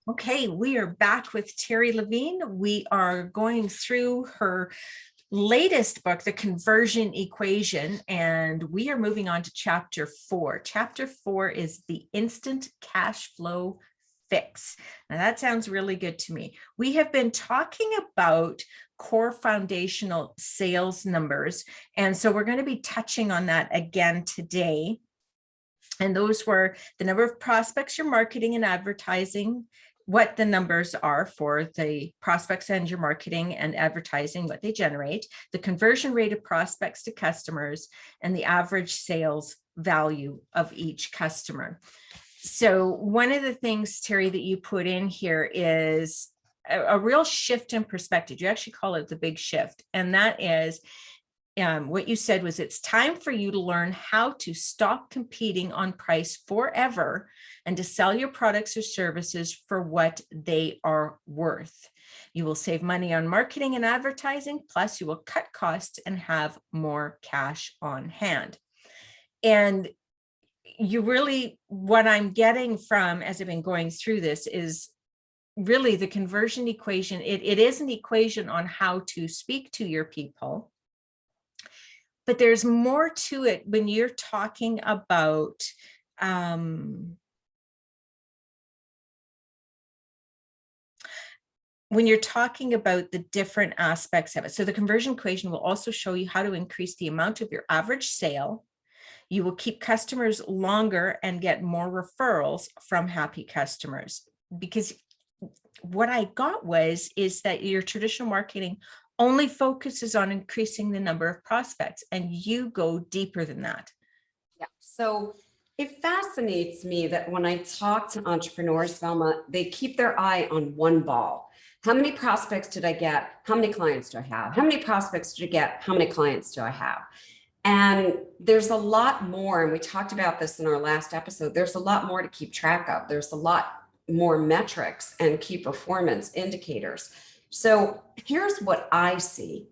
Okay, we are back with Terry Levine. We are going through her latest book, The Conversion Equation, and we are moving on to chapter 4. Chapter 4 is the instant cash flow fix. Now that sounds really good to me. We have been talking about core foundational sales numbers, and so we're going to be touching on that again today. And those were the number of prospects you're marketing and advertising, what the numbers are for the prospects and your marketing and advertising, what they generate, the conversion rate of prospects to customers, and the average sales value of each customer. So one of the things, Terry, that you put in here is a real shift in perspective. You actually call it the big shift. And that is, what you said was it's time for you to learn how to stop competing on price forever and to sell your products or services for what they are worth. You will save money on marketing and advertising, plus you will cut costs and have more cash on hand. And you really, what I'm getting from, as I've been going through this, is really the conversion equation. It is an equation on how to speak to your people. But there's more to it when you're talking about when you're talking about the different aspects of it. So the conversion equation will also show you how to increase the amount of your average sale. You will keep customers longer and get more referrals from happy customers. Because what I got is that your traditional marketing only focuses on increasing the number of prospects, and you go deeper than that. Yeah. So it fascinates me that when I talk to entrepreneurs, Velma, they keep their eye on one ball. How many prospects did I get? How many clients do I have? How many prospects did I get? How many clients do I have? And there's a lot more, and we talked about this in our last episode, there's a lot more to keep track of. There's a lot more metrics and key performance indicators. So here's what I see,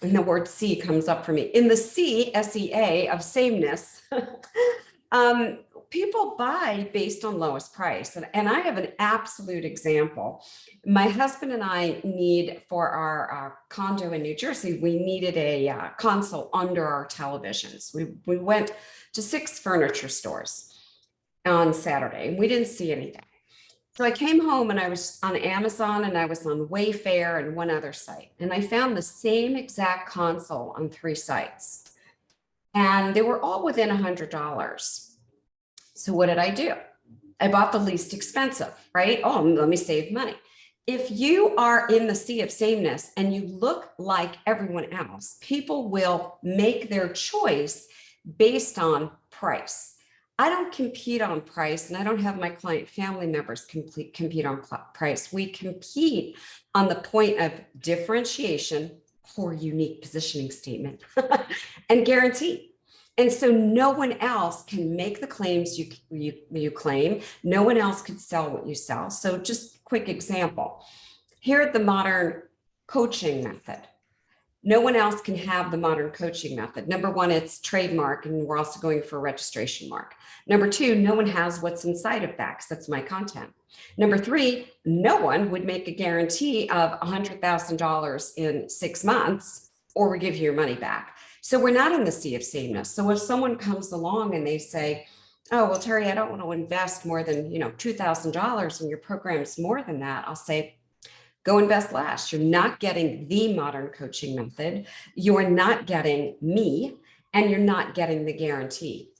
and the word C comes up for me. In the C, SEA, of sameness, people buy based on lowest price. And I have an absolute example. My husband and I need, for our condo in New Jersey, we needed a console under our televisions. We went to 6 furniture stores on Saturday, and we didn't see anything. So I came home and I was on Amazon and I was on Wayfair and one other site. And I found the same exact console on 3 sites. And they were all within $100. So what did I do? I bought the least expensive, right? Oh, let me save money. If you are in the sea of sameness and you look like everyone else, people will make their choice based on price. I don't compete on price, and I don't have my client family members compete on price. We compete on the point of differentiation, core unique positioning statement, and guarantee. And so no one else can make the claims you claim. No one else could sell what you sell. So just quick example, here at the Modern Coaching Method, no one else can have the Modern Coaching Method. Number one, it's trademark, and we're also going for a registration mark. Number two, no one has what's inside of that, because that's my content. Number three, no one would make a guarantee of $100,000 in 6 months, or we give you your money back. So we're not in the sea of sameness. So if someone comes along and they say, oh, well, Terry, I don't want to invest more than, $2,000, and your program's more than that, I'll say, go invest less. You're not getting the Modern Coaching Method. You're not getting me, and you're not getting the guarantee.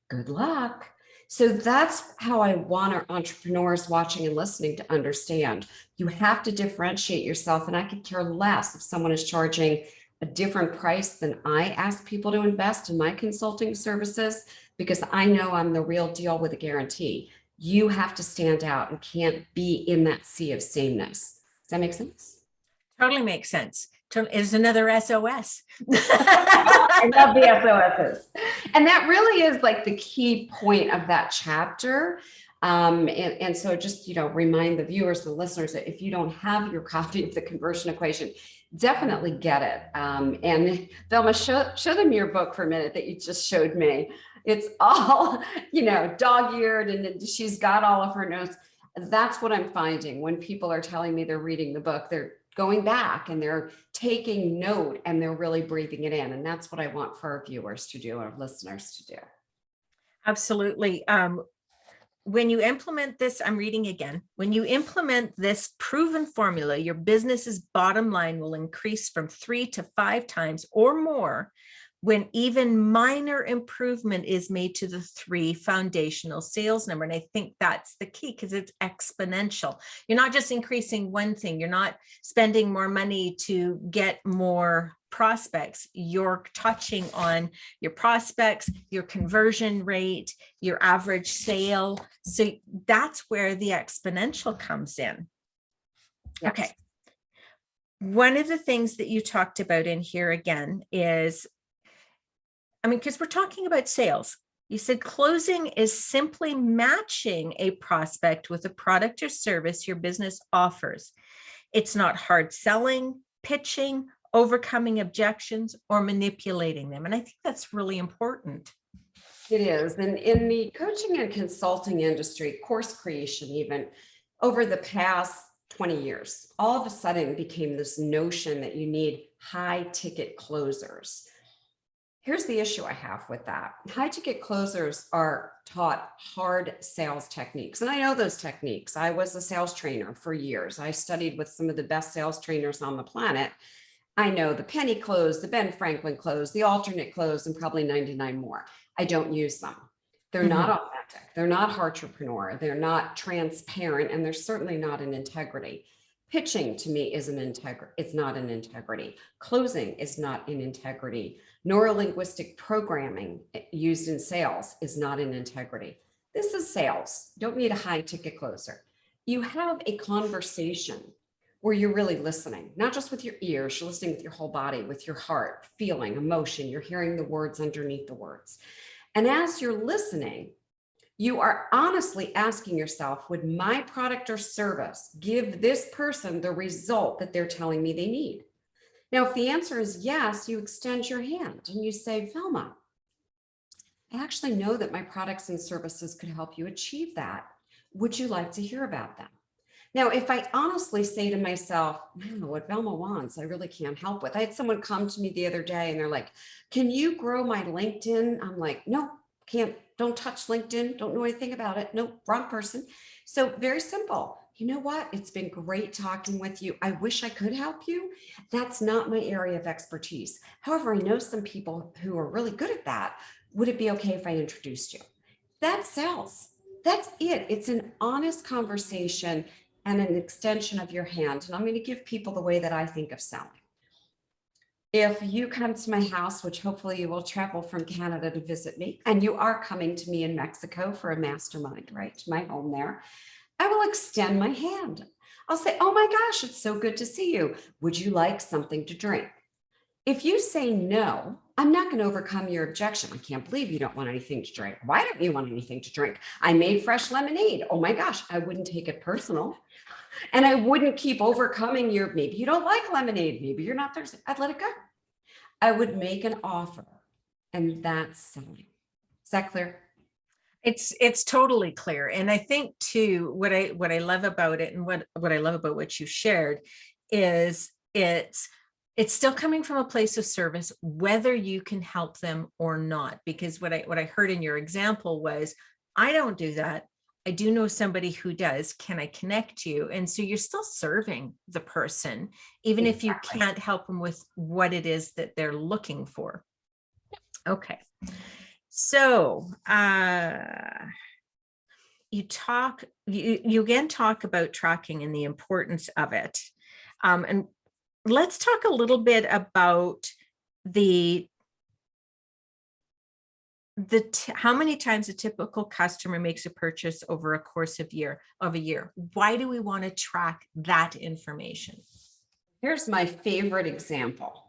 Good luck. So that's how I want our entrepreneurs watching and listening to understand. You have to differentiate yourself, and I could care less if someone is charging a different price than I ask people to invest in my consulting services, because I know I'm the real deal with a guarantee. You have to stand out and can't be in that sea of sameness. Does that make sense? Totally makes sense. Is another SOS. I love the SOSs. And that really is like the key point of that chapter. And so just, remind the viewers, the listeners, that if you don't have your copy of the conversion equation, definitely get it. And Velma, show them your book for a minute that you just showed me. It's all, dog-eared, and she's got all of her notes. That's what I'm finding when people are telling me they're reading the book. They're going back and they're taking note and they're really breathing it in. And that's what I want for our viewers to do, our listeners to do. Absolutely. When you implement this, I'm reading again. When you implement this proven formula, your business's bottom line will increase from 3 to 5 times or more when even minor improvement is made to the 3 foundational sales number. And I think that's the key, because it's exponential. You're not just increasing one thing. You're not spending more money to get more prospects. You're touching on your prospects, your conversion rate, your average sale. So that's where the exponential comes in. Yes. Okay. One of the things that you talked about in here again is, because we're talking about sales. You said closing is simply matching a prospect with a product or service your business offers. It's not hard selling, pitching, overcoming objections, or manipulating them. And I think that's really important. It is. And in the coaching and consulting industry, course creation, even over the past 20 years, all of a sudden became this notion that you need high ticket closers. Here's the issue I have with that. High ticket closers are taught hard sales techniques. And I know those techniques. I was a sales trainer for years. I studied with some of the best sales trainers on the planet. I know the penny close, the Ben Franklin close, the alternate close, and probably 99 more. I don't use them. They're not authentic. They're not entrepreneur. They're not transparent, and they're certainly not in integrity. Pitching to me is it's not an integrity. Closing is not in integrity. Neurolinguistic programming used in sales is not in integrity. This is sales. You don't need a high ticket closer. You have a conversation where you're really listening, not just with your ears, you're listening with your whole body, with your heart, feeling, emotion, you're hearing the words underneath the words. And as you're listening, you are honestly asking yourself, would my product or service give this person the result that they're telling me they need? Now, if the answer is yes, you extend your hand and you say, Velma, I actually know that my products and services could help you achieve that. Would you like to hear about them? Now, if I honestly say to myself, I don't know what Velma wants, I really can't help with. I had someone come to me the other day and they're like, can you grow my LinkedIn? I'm like, no, can't, don't touch LinkedIn. Don't know anything about it. Nope, wrong person. So very simple. You know what? It's been great talking with you. I wish I could help you. That's not my area of expertise. However, I know some people who are really good at that. Would it be okay if I introduced you? That sells. That's it. It's an honest conversation and an extension of your hand. And I'm going to give people the way that I think of selling. If you come to my house, which hopefully you will travel from Canada to visit me, and you are coming to me in Mexico for a mastermind, right, to my home there, I will extend my hand. I'll say, oh my gosh, it's so good to see you. Would you like something to drink? If you say no, I'm not going to overcome your objection. I can't believe you don't want anything to drink. Why don't you want anything to drink? I made fresh lemonade. Oh my gosh, I wouldn't take it personal. And I wouldn't keep overcoming your, maybe you don't like lemonade, maybe you're not thirsty. I'd let it go. I would make an offer, and that's selling. Is that clear? It's totally clear. And I think too, what I love about it, and what I love about what you shared is it's still coming from a place of service, whether you can help them or not. Because what I heard in your example was, I don't do that. I do know somebody who does. Can I connect you? And so you're still serving the person, even if you can't help them with what it is that they're looking for. Okay. So you again talk about tracking and the importance of it. And let's talk a little bit about how many times a typical customer makes a purchase over a course of a year. Why do we want to track that information? Here's my favorite example.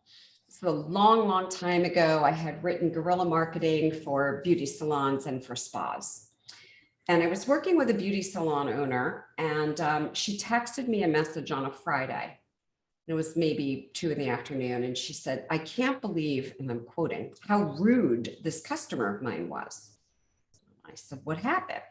So a long, long time ago, I had written guerrilla marketing for beauty salons and for spas. And I was working with a beauty salon owner, and she texted me a message on a Friday. It was maybe 2 p.m. And she said, I can't believe, and I'm quoting, how rude this customer of mine was. I said, what happened?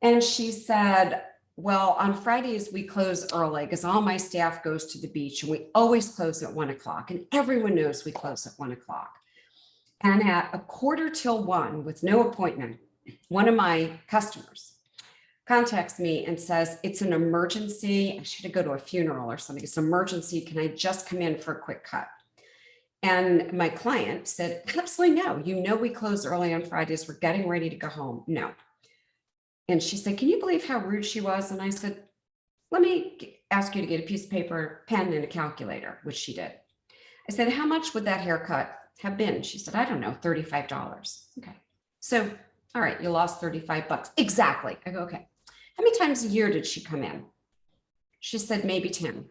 And she said, Well, on Fridays, we close early because all my staff goes to the beach and we always close at 1 o'clock. And everyone knows we close at 1 o'clock. And at 1:45 with no appointment, one of my customers contacts me and says, it's an emergency. I should go to a funeral or something. It's an emergency. Can I just come in for a quick cut? And my client said, absolutely no. You know, we close early on Fridays. We're getting ready to go home. No. And she said, can you believe how rude she was? And I said, let me ask you to get a piece of paper, pen, and a calculator, which she did. I said, how much would that haircut have been? She said, I don't know, $35. Okay. So, all right, you lost $35. Exactly. I go, okay. How many times a year did she come in? She said, maybe 10.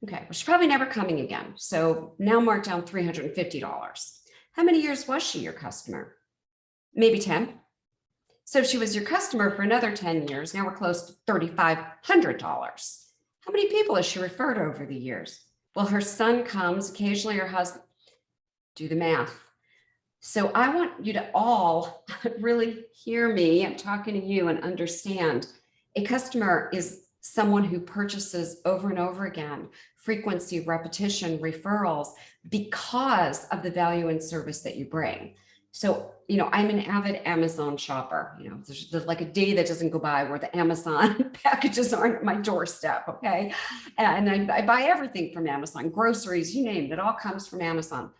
Okay. Well, she's probably never coming again. So now mark down $350. How many years was she your customer? Maybe 10. So she was your customer for another 10 years. Now we're close to $3,500. How many people has she referred over the years? Well, her son comes, occasionally her husband. Do the math. So I want you to all really hear me. I'm talking to you and understand. A customer is someone who purchases over and over again, frequency, repetition, referrals, because of the value and service that you bring. So, you know, I'm an avid Amazon shopper. You know, there's like a day that doesn't go by where the Amazon packages aren't at my doorstep. Okay. And I buy everything from Amazon, groceries, you name it, it all comes from Amazon.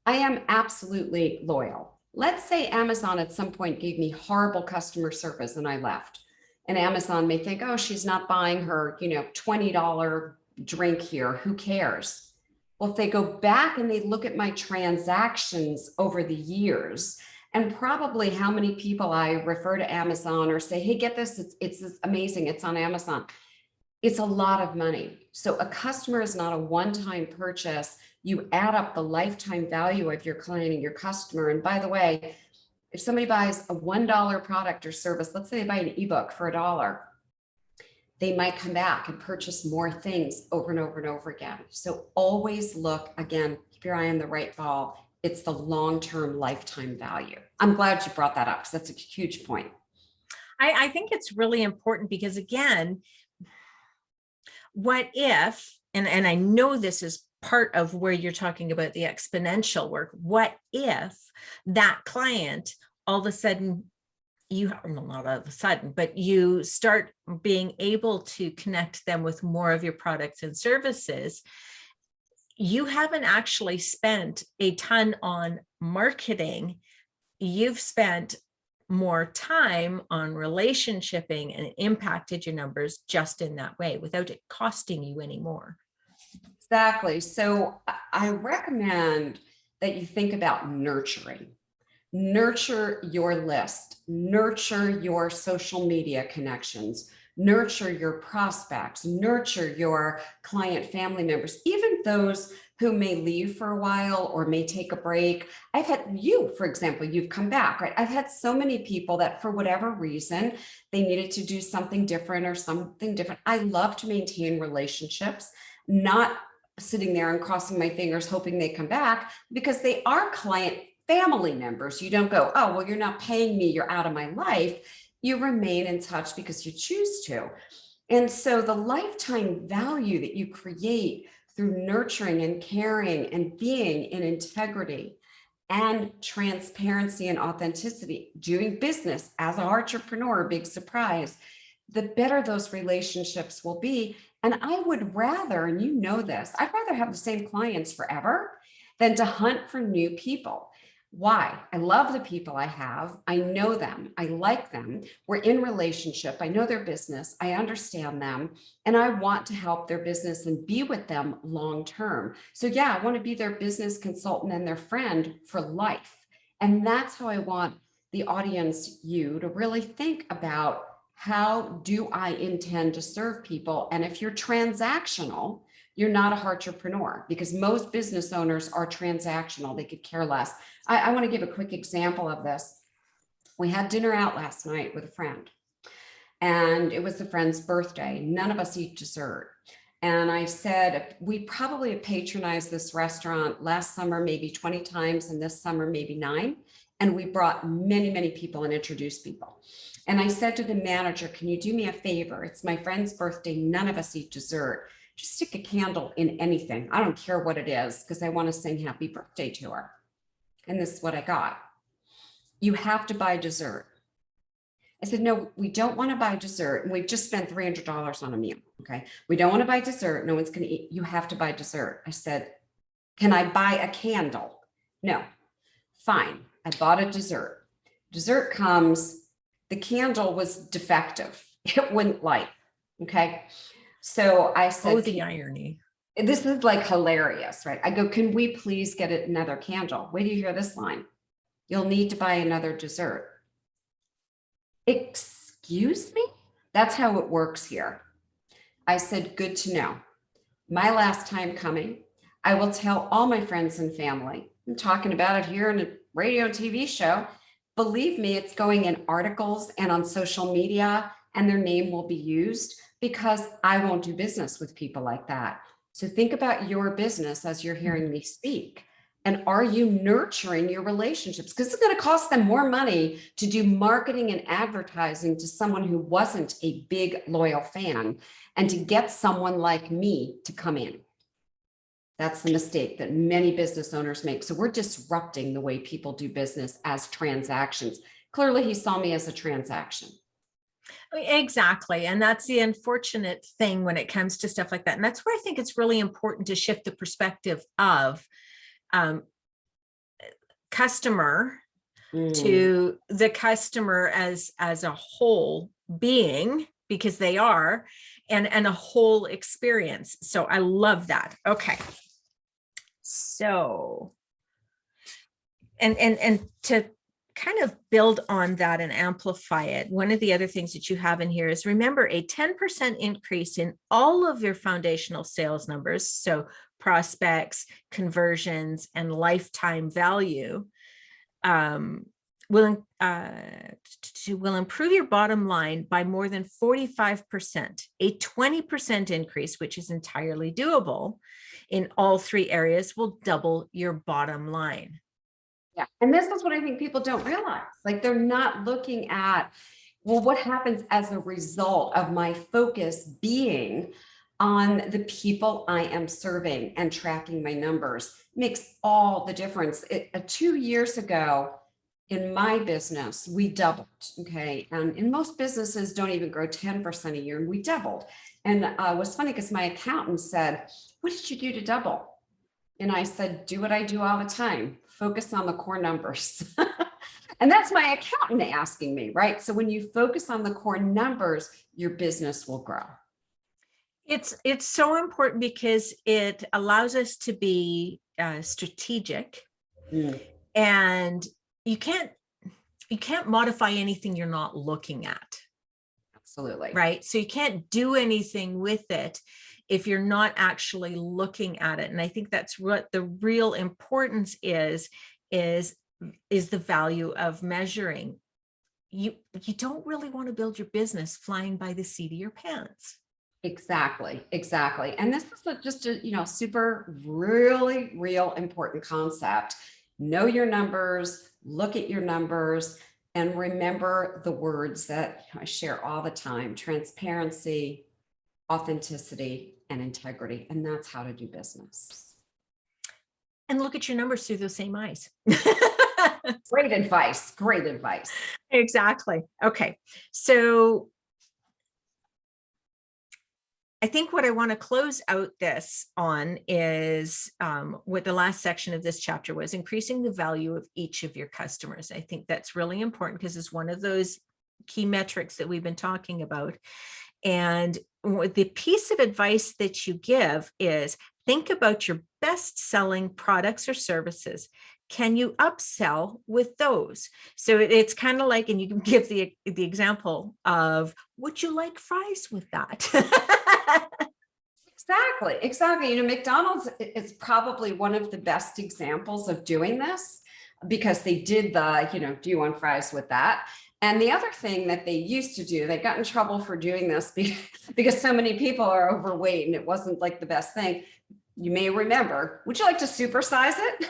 I am absolutely loyal. Let's say Amazon at some point gave me horrible customer service and I left. And Amazon may think, oh, she's not buying her, you know, $20 drink here. Who cares? Well, if they go back and they look at my transactions over the years and probably how many people I refer to Amazon or say, hey, get this, it's amazing, it's on Amazon. It's a lot of money. So a customer is not a one-time purchase. You add up the lifetime value of your client and your customer. And by the way, if somebody buys a $1 product or service, let's say they buy an ebook for $1, they might come back and purchase more things over and over and over again. So always look, again, keep your eye on the right ball. It's the long-term lifetime value. I'm glad you brought that up because that's a huge point. I think it's really important because, again, what if, and I know this is part of where you're talking about the exponential work, what if that client all of a sudden, well, not all of a sudden, but you start being able to connect them with more of your products and services. You haven't actually spent a ton on marketing. You've spent more time on relationshiping and impacted your numbers just in that way without it costing you anymore. Exactly. So I recommend that you think about nurturing. Nurture your list, nurture your social media connections, nurture your prospects, nurture your client family members, even those who may leave for a while or may take a break. I've had you, for example, you've come back, right? I've had so many people that for whatever reason, they needed to do something different or something different. I love to maintain relationships, not sitting there and crossing my fingers, hoping they come back, because they are client family members. You don't go, oh, well, you're not paying me, you're out of my life. You remain in touch because you choose to. And so the lifetime value that you create through nurturing and caring and being in integrity and transparency and authenticity, doing business as an entrepreneur, big surprise, the better those relationships will be. And I would rather, and you know this, I'd rather have the same clients forever than to hunt for new people. Why? I love the people I have. I know them. I like them. We're in relationship. I know their business. I understand them. And I want to help their business and be with them long term. So yeah, I want to be their business consultant and their friend for life. And that's how I want the audience, you, to really think about, how do I intend to serve people? And if you're transactional, you're not a entrepreneur, because most business owners are transactional. They could care less. I want to give a quick example of this. We had dinner out last night with a friend, and it was the friend's birthday. None of us eat dessert. And I said, we probably have patronized this restaurant last summer, maybe 20 times, and this summer, maybe 9. And we brought many, many people and introduced people. And I said to the manager, can you do me a favor? It's my friend's birthday. None of us eat dessert. Just stick a candle in anything. I don't care what it is, because I want to sing happy birthday to her. And this is what I got. You have to buy dessert. I said, no, we don't want to buy dessert. And we've just spent $300 on a meal. Okay. We don't want to buy dessert. No one's going to eat. You have to buy dessert. I said, can I buy a candle? No. Fine. I bought a dessert. Dessert comes. The candle was defective. It wouldn't light. Okay. So I said, Oh, the irony. This is like hilarious, right? I go, can we please get another candle? Wait till you hear this line. You'll need to buy another dessert. Excuse me? That's how it works here. I said, good to know. My last time coming, I will tell all my friends and family. I'm talking about it here in a radio and TV show. Believe me, it's going in articles and on social media, and their name will be used, because I won't do business with people like that. So think about your business as you're hearing me speak. And are you nurturing your relationships? Because it's going to cost them more money to do marketing and advertising to someone who wasn't a big loyal fan, and to get someone like me to come in. That's the mistake that many business owners make. So we're disrupting the way people do business as transactions. Clearly, he saw me as a transaction. Exactly. And that's the unfortunate thing when it comes to stuff like that. And that's where I think it's really important to shift the perspective of customer to the customer as a whole being, because they are, and a whole experience. So I love that. Okay. So, and to kind of build on that and amplify it, one of the other things that you have in here is, remember, a 10% increase in all of your foundational sales numbers, so prospects, conversions, and lifetime value, will improve your bottom line by more than 45%. A 20% increase, which is entirely doable in all three areas, will double your bottom line. Yeah. And this is what I think people don't realize. Like, they're not looking at, well, what happens as a result of my focus being on the people I am serving and tracking my numbers. Makes all the difference. 2 years ago in my business, we doubled. Okay. And in most businesses don't even grow 10% a year, and we doubled. And it was funny because my accountant said, what did you do to double? And I said, do what I do all the time, focus on the core numbers. And that's my accountant asking me, right? So when you focus on the core numbers, your business will grow. It's so important because it allows us to be strategic, and you can't modify anything you're not looking at. Absolutely. Right. So you can't do anything with it if you're not actually looking at it. And I think that's what the real importance is the value of measuring. You don't really want to build your business flying by the seat of your pants. Exactly. And this is just a, super really real important concept. Know your numbers, look at your numbers, and remember the words that I share all the time: transparency, authenticity, and integrity. And that's how to do business. And look at your numbers through those same eyes. Great advice. Exactly. Okay. So I think what I want to close out this on is what the last section of this chapter was: increasing the value of each of your customers. I think that's really important because it's one of those key metrics that we've been talking about. And the piece of advice that you give is, think about your best-selling products or services. Can you upsell with those? So it's kind of like, and you can give the example of, would you like fries with that? Exactly. McDonald's is probably one of the best examples of doing this, because they did the, do you want fries with that? And the other thing that they used to do, they got in trouble for doing this because so many people are overweight and it wasn't like the best thing. You may remember, would you like to supersize it?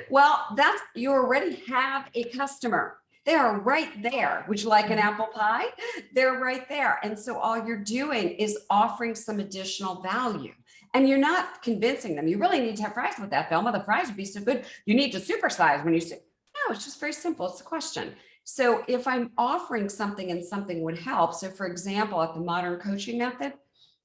Well, you already have a customer. They are right there. Would you like an apple pie? They're right there. And so all you're doing is offering some additional value. And you're not convincing them. You really need to have fries with that, Velma. The fries would be so good. You need to supersize when you say, no, it's just very simple. It's a question. So if I'm offering something and something would help. So for example, at the modern coaching method,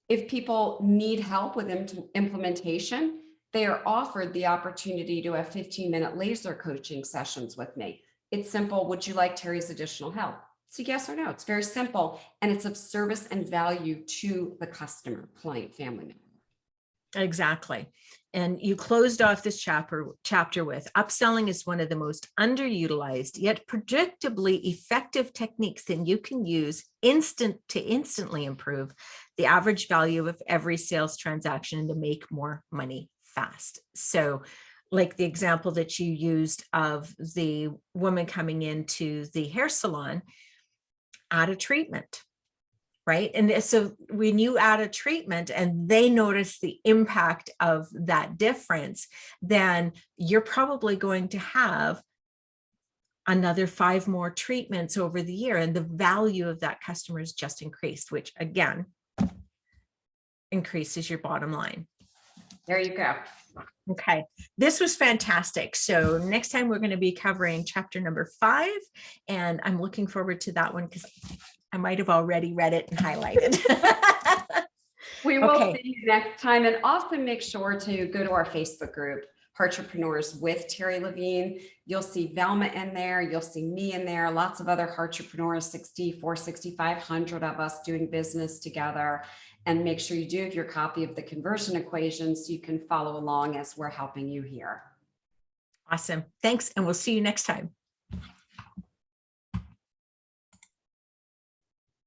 if people need help with implementation, they are offered the opportunity to have 15-minute laser coaching sessions with me. It's simple. Would you like Terry's additional help? It's a yes or no. It's very simple. And it's of service and value to the customer, client, family member. Exactly. And you closed off this chapter with upselling is one of the most underutilized yet predictably effective techniques that you can use to instantly improve the average value of every sales transaction and to make more money fast. So like the example that you used of the woman coming into the hair salon, add a treatment. Right. And so when you add a treatment and they notice the impact of that difference, then you're probably going to have another 5 more treatments over the year. And the value of that customer is just increased, which again, increases your bottom line. There you go. Okay, this was fantastic. So next time we're going to be covering chapter number 5, and I'm looking forward to that one because I might have already read it and highlighted. We will see you next time. And also make sure to go to our Facebook group, Entrepreneurs with Terry Levine. You'll see Velma in there. You'll see me in there. Lots of other entrepreneurs, 6,500 of us doing business together. And make sure you do have your copy of the conversion equation so you can follow along as we're helping you here. Awesome. Thanks. And we'll see you next time.